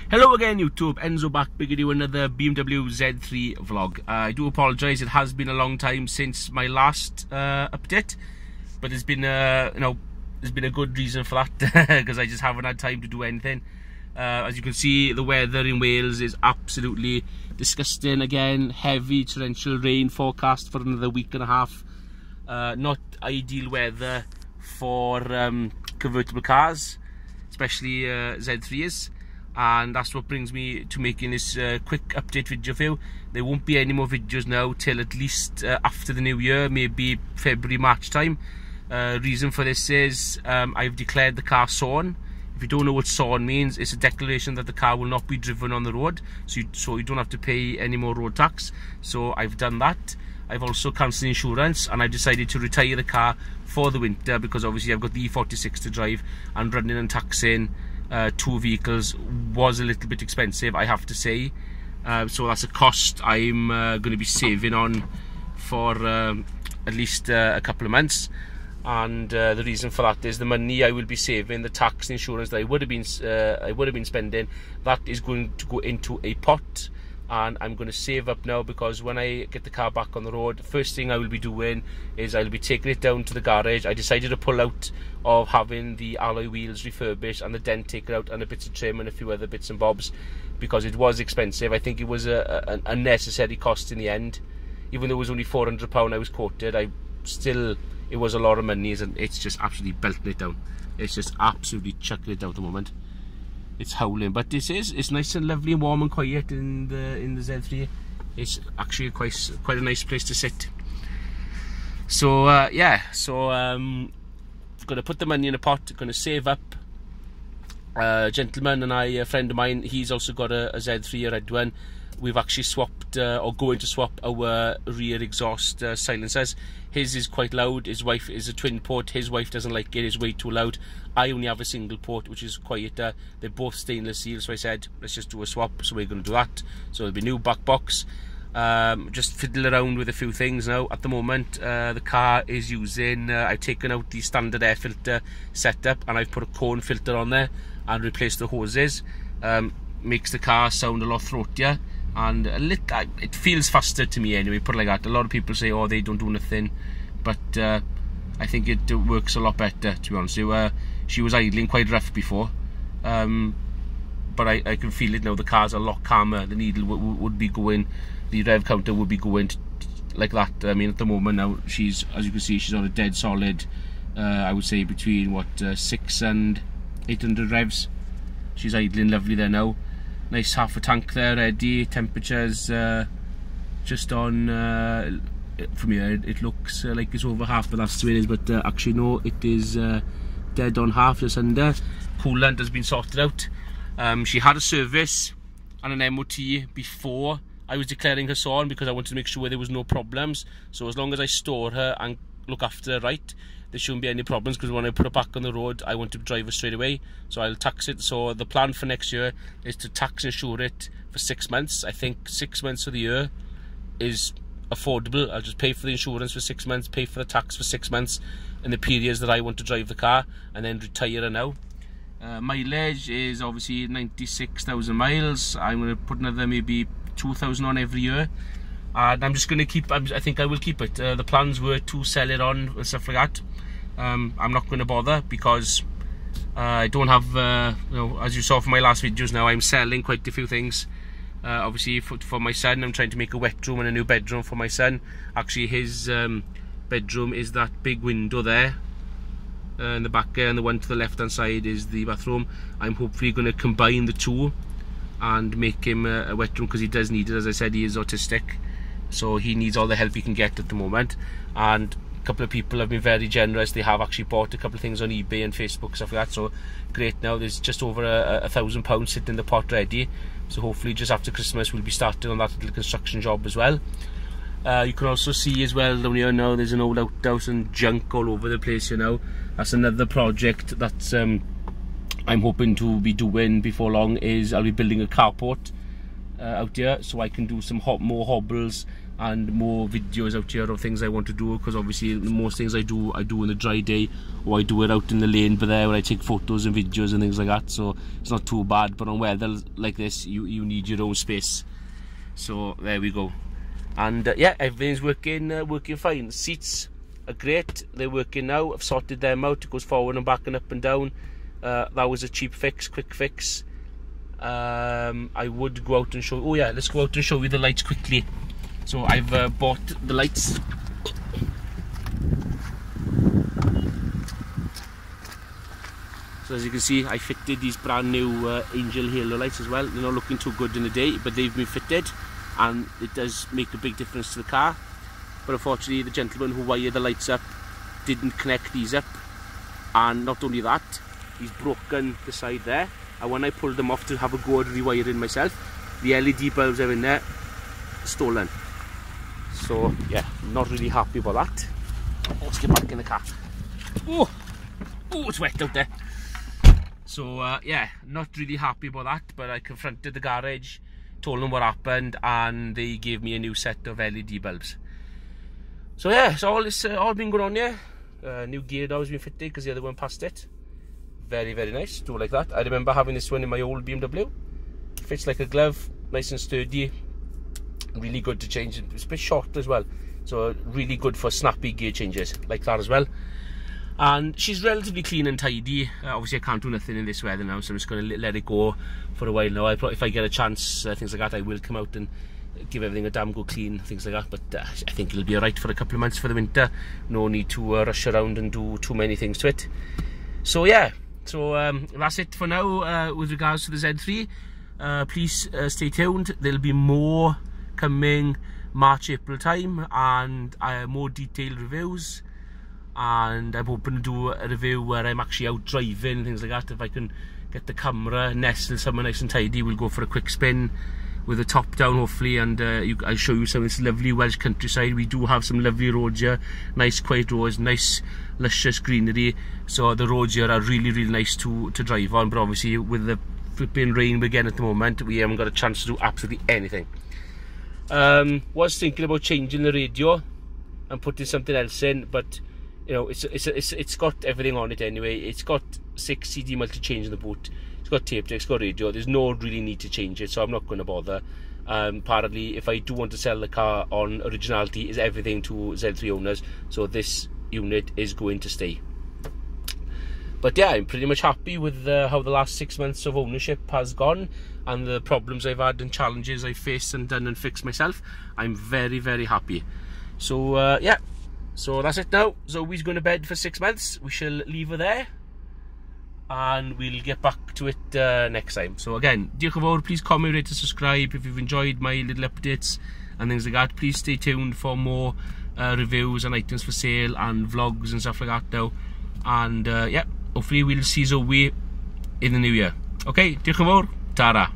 Hello again YouTube, Enzo back bringing you another BMW Z3 vlog. I do apologise, it has been a long time since my last update, but there's been there's been a good reason for that because I just haven't had time to do anything. As you can see, the weather in Wales is absolutely disgusting again. Heavy torrential rain forecast for another week and a half. Not ideal weather for convertible cars, especially Z3s. And that's what brings me to making this quick update video for you. There won't be any more videos now till at least after the new year, maybe February, March time. Reason for this is I've declared the car SORN. If you don't know what SORN means, it's a declaration that the car will not be driven on the road, so you don't have to pay any more road tax. So I've done that. I've also cancelled insurance, and I've decided to retire the car for the winter because obviously I've got the E46 to drive, and running and taxing two vehicles was a little bit expensive, I have to say. So that's a cost I'm going to be saving on for at least a couple of months. And the reason for that is the money I will be saving, the tax and insurance that I would have been spending, that is going to go into a pot. And I'm going to save up now, because when I get the car back on the road, the first thing I will be doing is I'll be taking it down to the garage. I decided to pull out of having the alloy wheels refurbished and the dent taken out and a bit of trim and a few other bits and bobs, because it was expensive. I think it was an unnecessary cost in the end. Even though it was only £400 I was quoted, it was a lot of money, and it's just absolutely belting it down. It's just absolutely chucking it down at the moment. It's howling, but it's nice and lovely and warm and quiet in the Z3. It's actually quite a nice place to sit. So yeah, so gonna put the money in a pot, gonna save up. Gentleman and a friend of mine, he's also got a Z3, a red one. We've actually swapped, or going to swap, our rear exhaust silencers. His is quite loud, his wife is a twin port, his wife doesn't like it, it's way too loud. I only have a single port, which is quieter. They're both stainless steel, so I said, let's just do a swap, so we're going to do that. So there'll be a new back box. Just fiddle around with a few things now. At the moment, the car is using, I've taken out the standard air filter setup, and I've put a cone filter on there and replaced the hoses. Makes the car sound a lot throatier, and it feels faster to me anyway, put it like that. A lot of people say, oh, they don't do nothing, but I think it works a lot better, to be honest. She was idling quite rough before, but I can feel it now. The car's a lot calmer. The needle would be going, the rev counter would be going like that. I mean, at the moment now, as you can see, she's on a dead solid, I would say between what 600 and 800 revs. She's idling lovely there now. Nice half a tank there ready. Temperatures just on, from here it looks like it's over half, but that's the way it is, but actually no, it is dead on half, just under. Coolant has been sorted out. She had a service and an MOT before I was declaring her SORN, because I wanted to make sure there was no problems. So as long as I store her and look after her right, there shouldn't be any problems, because when I put her back on the road, I want to drive her straight away. So I'll tax it. So the plan for next year is to tax insure it for 6 months. I think 6 months of the year is affordable. I'll just pay for the insurance for 6 months, pay for the tax for 6 months in the periods that I want to drive the car, and then retire her now. Mileage is obviously 96,000 miles. I'm going to put another maybe 2,000 on every year. And I'm just going to keep, I think I will keep it. The plans were to sell it on and stuff like that. I'm not going to bother, because I don't have, you know, as you saw from my last videos now, I'm selling quite a few things. Obviously for my son, I'm trying to make a wet room and a new bedroom for my son. Actually his bedroom is that big window there in the back there, and the one to the left hand side is the bathroom. I'm hopefully going to combine the two and make him a wet room, because he does need it. As I said, he is autistic, so he needs all the help he can get at the moment. And a couple of people have been very generous. They have actually bought a couple of things on eBay and Facebook, stuff like that. So great, now there's just over £1,000 sitting in the pot ready. So hopefully just after Christmas we'll be starting on that little construction job as well. You can also see as well down here now, there's an old outhouse and junk all over the place here now. That's another project that's I'm hoping to be doing before long. Is I'll be building a carport out here, so I can do some more hobbles and more videos out here of things I want to do, because obviously most things I do in the dry day, or I do it out in the lane but there where I take photos and videos and things like that, so it's not too bad. But on weather like this, you need your own space. So there we go. And yeah, everything's working fine. The seats are great, they're working now. I've sorted them out. It goes forward and back and up and down. That was a cheap fix, quick fix. I would go out and show, oh yeah, let's go out and show you the lights quickly. So I've bought the lights. So as you can see, I fitted these brand new Angel Halo lights as well. They're not looking too good in the day, but they've been fitted, and it does make a big difference to the car. But unfortunately, the gentleman who wired the lights up didn't connect these up, and not only that, he's broken the side there. And when I pulled them off to have a go at rewiring myself, the LED bulbs are in there, stolen. So yeah, not really happy about that. Let's get back in the car. Oh, it's wet out there. So yeah, not really happy about that, but I confronted the garage, told them what happened, and they gave me a new set of LED bulbs. So yeah, so it's all been going on here. New gear door has been fitted because the other one passed it. Very, very nice, do like that. I remember having this one in my old BMW. Fits like a glove, nice and sturdy. Really good to change. It's a bit short as well, so really good for snappy gear changes like that as well. And she's relatively clean and tidy. Obviously I can't do nothing in this weather now, so I'm just going to let it go for a while now. If I get a chance, things like that, I will come out and give everything a damn good clean, things like that. But I think it'll be alright for a couple of months for the winter. No need to rush around and do too many things to it. So yeah, so that's it for now with regards to the Z3. Please stay tuned. There'll be more coming March, April time, and more detailed reviews. And I'm hoping to do a review where I'm actually out driving, things like that. If I can get the camera nestled somewhere nice and tidy, we'll go for a quick spin with the top down hopefully, and I'll show you some of this lovely Welsh countryside. We do have some lovely roads here, nice quiet roads, nice luscious greenery, so the roads here are really, really nice to drive on. But obviously with the flipping rain again at the moment, we haven't got a chance to do absolutely anything. Was thinking about changing the radio and putting something else in, but you know, it's got everything on it anyway. It's got 6 CD multi-change in the boot, it's got tape deck, it's got radio. There's no really need to change it, so I'm not going to bother. Apparently if I do want to sell the car on originality, is everything to Z3 owners, so this unit is going to stay. But yeah, I'm pretty much happy with how the last 6 months of ownership has gone, and the problems I've had and challenges I've faced and done and fixed myself. I'm very, very happy. So yeah, so that's it now. Zoe's going to bed for 6 months. We shall leave her there, and we'll get back to it next time. So again, diolch yn fawr. Please comment, rate and subscribe if you've enjoyed my little updates and things like that. Please stay tuned for more reviews and items for sale and vlogs and stuff like that now. And yeah, hopefully we'll see Zoe in the new year. Okay, diolch yn fawr. Ta-ra.